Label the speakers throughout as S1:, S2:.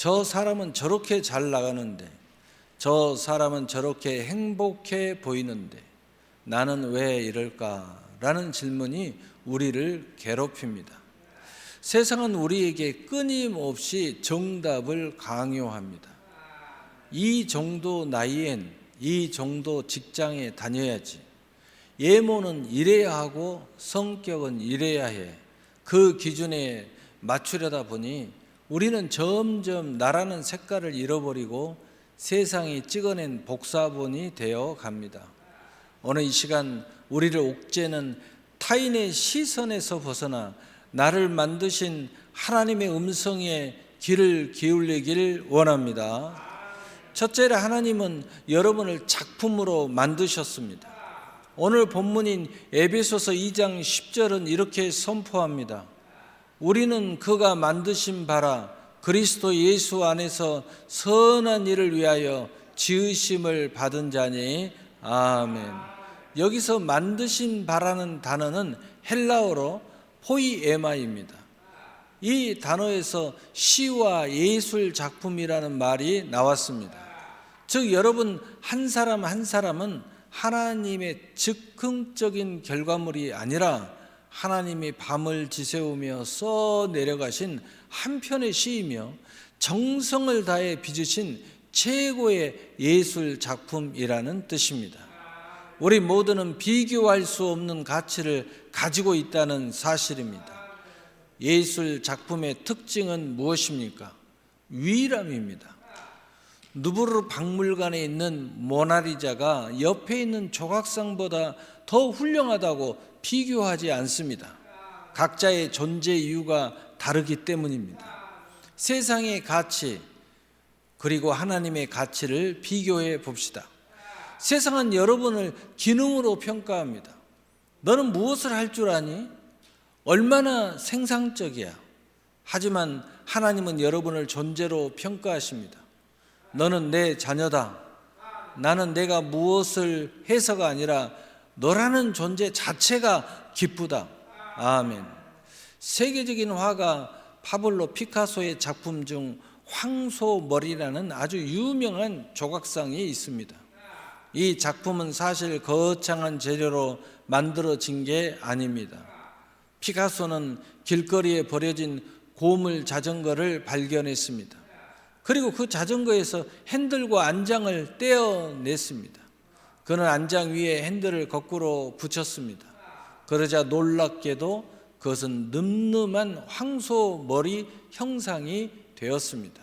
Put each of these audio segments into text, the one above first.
S1: 저 사람은 저렇게 잘 나가는데, 저 사람은 저렇게 행복해 보이는데 나는 왜 이럴까라는 질문이 우리를 괴롭힙니다. 세상은 우리에게 끊임없이 정답을 강요합니다. 이 정도 나이엔 이 정도 직장에 다녀야지, 예모는 이래야 하고 성격은 이래야 해. 그 기준에 맞추려다 보니 우리는 점점 나라는 색깔을 잃어버리고 세상이 찍어낸 복사본이 되어 갑니다. 오늘 이 시간 우리를 옥죄는 타인의 시선에서 벗어나 나를 만드신 하나님의 음성에 귀를 기울이길 원합니다. 첫째로 하나님은 여러분을 작품으로 만드셨습니다. 오늘 본문인 에베소서 2장 10절은 이렇게 선포합니다. 우리는 그가 만드신 바라 그리스도 예수 안에서 선한 일을 위하여 지으심을 받은 자니 아멘. 여기서 만드신 바라는 단어는 헬라어로 포이에마입니다. 이 단어에서 시와 예술 작품이라는 말이 나왔습니다. 즉 여러분 한 사람 한 사람은 하나님의 즉흥적인 결과물이 아니라 하나님이 밤을 지새우며 써 내려가신 한 편의 시이며 정성을 다해 빚으신 최고의 예술 작품이라는 뜻입니다. 우리 모두는 비교할 수 없는 가치를 가지고 있다는 사실입니다. 예술 작품의 특징은 무엇입니까? 유일함입니다. 누브르 박물관에 있는 모나리자가 옆에 있는 조각상보다 더 훌륭하다고 비교하지 않습니다. 각자의 존재 이유가 다르기 때문입니다. 세상의 가치 그리고 하나님의 가치를 비교해 봅시다. 세상은 여러분을 기능으로 평가합니다. 너는 무엇을 할 줄 아니? 얼마나 생산적이야. 하지만 하나님은 여러분을 존재로 평가하십니다. 너는 내 자녀다. 나는 내가 무엇을 해서가 아니라 너라는 존재 자체가 기쁘다. 아멘. 세계적인 화가 파블로 피카소의 작품 중 황소머리라는 아주 유명한 조각상이 있습니다. 이 작품은 사실 거창한 재료로 만들어진 게 아닙니다. 피카소는 길거리에 버려진 고물 자전거를 발견했습니다. 그리고 그 자전거에서 핸들과 안장을 떼어냈습니다. 그는 안장 위에 핸들을 거꾸로 붙였습니다. 그러자 놀랍게도 그것은 늠름한 황소 머리 형상이 되었습니다.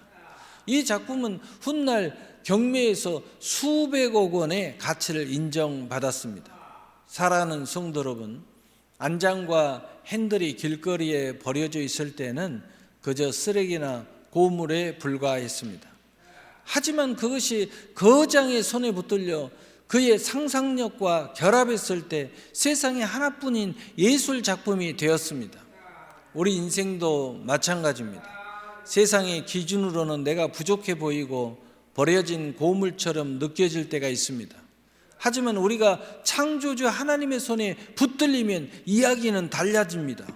S1: 이 작품은 훗날 경매에서 수백억 원의 가치를 인정받았습니다. 사랑하는 성도 여러분, 안장과 핸들이 길거리에 버려져 있을 때는 그저 쓰레기나 고물에 불과했습니다. 하지만 그것이 거장의 손에 붙들려 그의 상상력과 결합했을 때 세상에 하나뿐인 예술 작품이 되었습니다. 우리 인생도 마찬가지입니다. 세상의 기준으로는 내가 부족해 보이고 버려진 고물처럼 느껴질 때가 있습니다. 하지만 우리가 창조주 하나님의 손에 붙들리면 이야기는 달라집니다.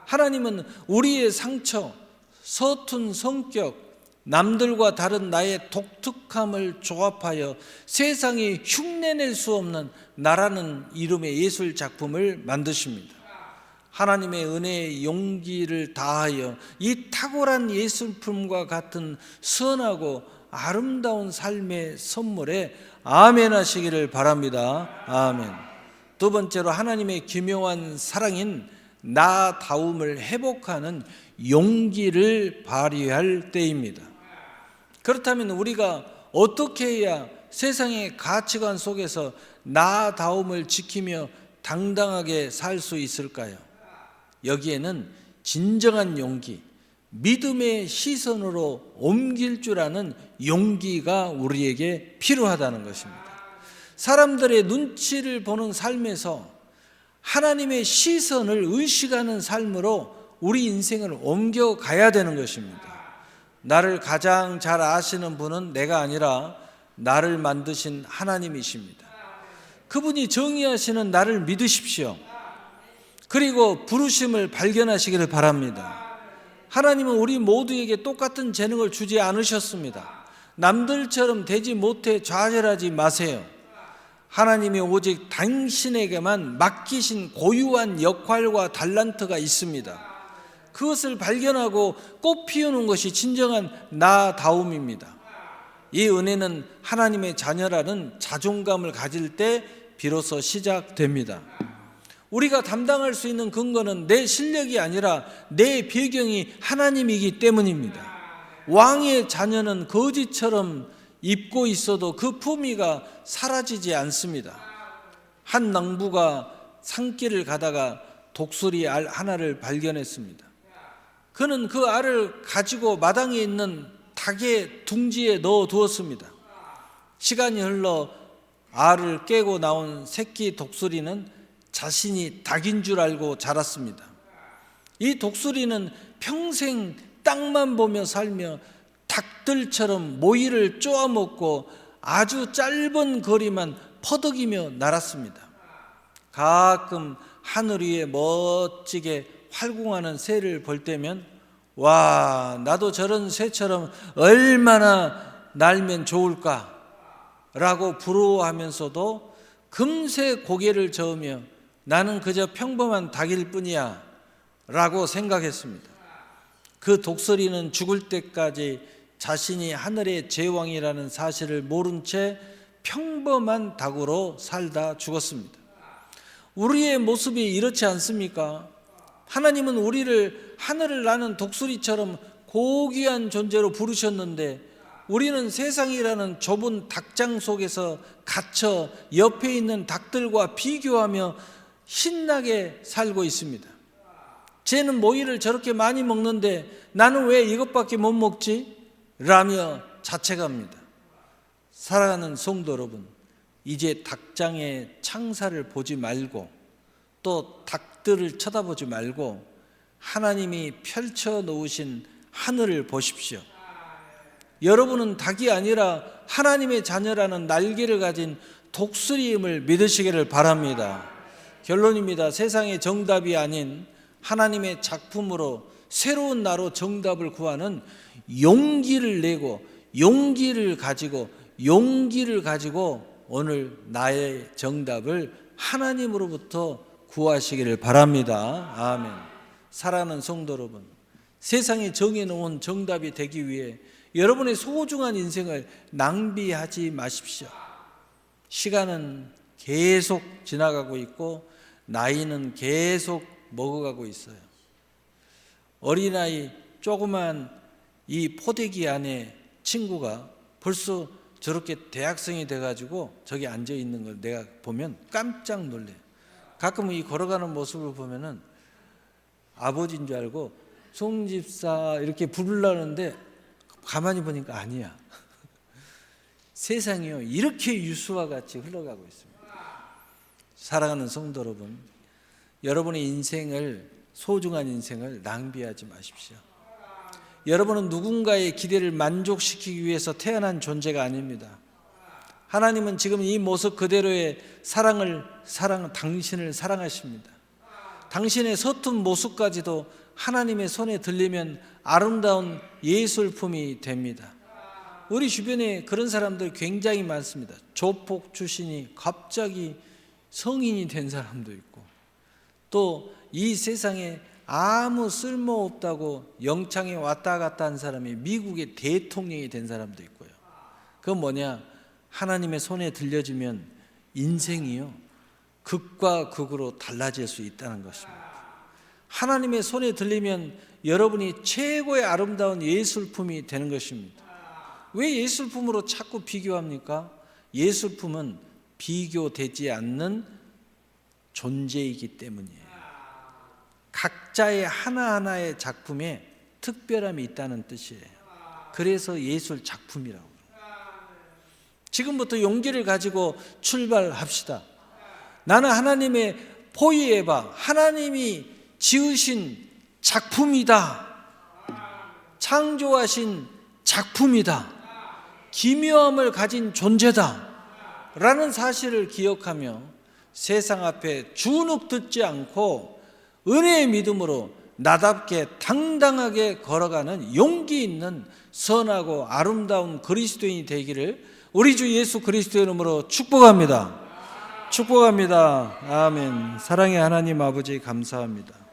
S1: 하나님은 우리의 상처, 서툰 성격, 남들과 다른 나의 독특함을 조합하여 세상이 흉내낼 수 없는 나라는 이름의 예술 작품을 만드십니다. 하나님의 은혜의 용기를 다하여 이 탁월한 예술품과 같은 선하고 아름다운 삶의 선물에 아멘 하시기를 바랍니다. 아멘. 두 번째로 하나님의 기묘한 사랑인 나다움을 회복하는 용기를 발휘할 때입니다. 그렇다면 우리가 어떻게 해야 세상의 가치관 속에서 나다움을 지키며 당당하게 살 수 있을까요? 여기에는 진정한 용기, 믿음의 시선으로 옮길 줄 아는 용기가 우리에게 필요하다는 것입니다. 사람들의 눈치를 보는 삶에서 하나님의 시선을 의식하는 삶으로 우리 인생을 옮겨가야 되는 것입니다. 나를 가장 잘 아시는 분은 내가 아니라 나를 만드신 하나님이십니다. 그분이 정의하시는 나를 믿으십시오. 그리고 부르심을 발견하시기를 바랍니다. 하나님은 우리 모두에게 똑같은 재능을 주지 않으셨습니다. 남들처럼 되지 못해 좌절하지 마세요. 하나님이 오직 당신에게만 맡기신 고유한 역할과 달란트가 있습니다. 그것을 발견하고 꽃 피우는 것이 진정한 나다움입니다. 이 은혜는 하나님의 자녀라는 자존감을 가질 때 비로소 시작됩니다. 우리가 담당할 수 있는 근거는 내 실력이 아니라 내 배경이 하나님이기 때문입니다. 왕의 자녀는 거지처럼 입고 있어도 그 품위가 사라지지 않습니다. 한 낭부가 산길을 가다가 독수리 알 하나를 발견했습니다. 그는 그 알을 가지고 마당에 있는 닭의 둥지에 넣어 두었습니다. 시간이 흘러 알을 깨고 나온 새끼 독수리는 자신이 닭인 줄 알고 자랐습니다. 이 독수리는 평생 땅만 보며 살며 닭들처럼 모이를 쪼아먹고 아주 짧은 거리만 퍼덕이며 날았습니다. 가끔 하늘 위에 멋지게 활공하는 새를 볼 때면 와, 나도 저런 새처럼 얼마나 날면 좋을까 라고 부러워하면서도 금세 고개를 저으며 나는 그저 평범한 닭일 뿐이야 라고 생각했습니다. 그 독수리는 죽을 때까지 자신이 하늘의 제왕이라는 사실을 모른 채 평범한 닭으로 살다 죽었습니다. 우리의 모습이 이렇지 않습니까? 하나님은 우리를 하늘을 나는 독수리처럼 고귀한 존재로 부르셨는데 우리는 세상이라는 좁은 닭장 속에서 갇혀 옆에 있는 닭들과 비교하며 신나게 살고 있습니다. 쟤는 모이를 저렇게 많이 먹는데 나는 왜 이것밖에 못 먹지? 라며 자책합니다. 사랑하는 성도 여러분, 이제 닭장의 창사를 보지 말고 또 닭들을 쳐다보지 말고 하나님이 펼쳐 놓으신 하늘을 보십시오. 여러분은 닭이 아니라 하나님의 자녀라는 날개를 가진 독수리임을 믿으시기를 바랍니다. 결론입니다. 세상의 정답이 아닌 하나님의 작품으로 새로운 나로 정답을 구하는 용기를 내고 용기를 가지고 오늘 나의 정답을 하나님으로부터 구하시기를 바랍니다. 아멘. 사랑하는 성도 여러분, 세상에 정해놓은 정답이 되기 위해 여러분의 소중한 인생을 낭비하지 마십시오. 시간은 계속 지나가고 있고 나이는 계속 먹어가고 있어요. 어린아이 조그만 이 포대기 안에 친구가 벌써 저렇게 대학생이 돼가지고 저기 앉아있는 걸 내가 보면 깜짝 놀래요. 가끔은 이 걸어가는 모습을 보면은 아버지인 줄 알고 송집사 이렇게 부르려는데 가만히 보니까 아니야. 세상이요 이렇게 유수와 같이 흘러가고 있습니다. 사랑하는 성도 여러분, 여러분의 인생을 소중한 인생을 낭비하지 마십시오. 여러분은 누군가의 기대를 만족시키기 위해서 태어난 존재가 아닙니다. 하나님은 지금 이 모습 그대로의 당신을 사랑하십니다. 당신의 서툰 모습까지도 하나님의 손에 들리면 아름다운 예술품이 됩니다. 우리 주변에 그런 사람들 굉장히 많습니다. 조폭 출신이 갑자기 성인이 된 사람도 있고 또 이 세상에 아무 쓸모없다고 영창에 왔다 갔다 한 사람이 미국의 대통령이 된 사람도 있고요. 그건 뭐냐? 하나님의 손에 들려지면 인생이요 극과 극으로 달라질 수 있다는 것입니다. 하나님의 손에 들리면 여러분이 최고의 아름다운 예술품이 되는 것입니다. 왜 예술품으로 자꾸 비교합니까? 예술품은 비교되지 않는 존재이기 때문이에요. 각자의 하나하나의 작품에 특별함이 있다는 뜻이에요. 그래서 예술 작품이라고 합니다. 지금부터 용기를 가지고 출발합시다. 나는 하나님의 포유에바, 하나님이 지으신 작품이다. 창조하신 작품이다. 기묘함을 가진 존재다. 라는 사실을 기억하며 세상 앞에 주눅 듣지 않고 은혜의 믿음으로 나답게 당당하게 걸어가는 용기 있는 선하고 아름다운 그리스도인이 되기를 우리 주 예수 그리스도의 이름으로 축복합니다. 축복합니다. 아멘. 사랑의 하나님 아버지 감사합니다.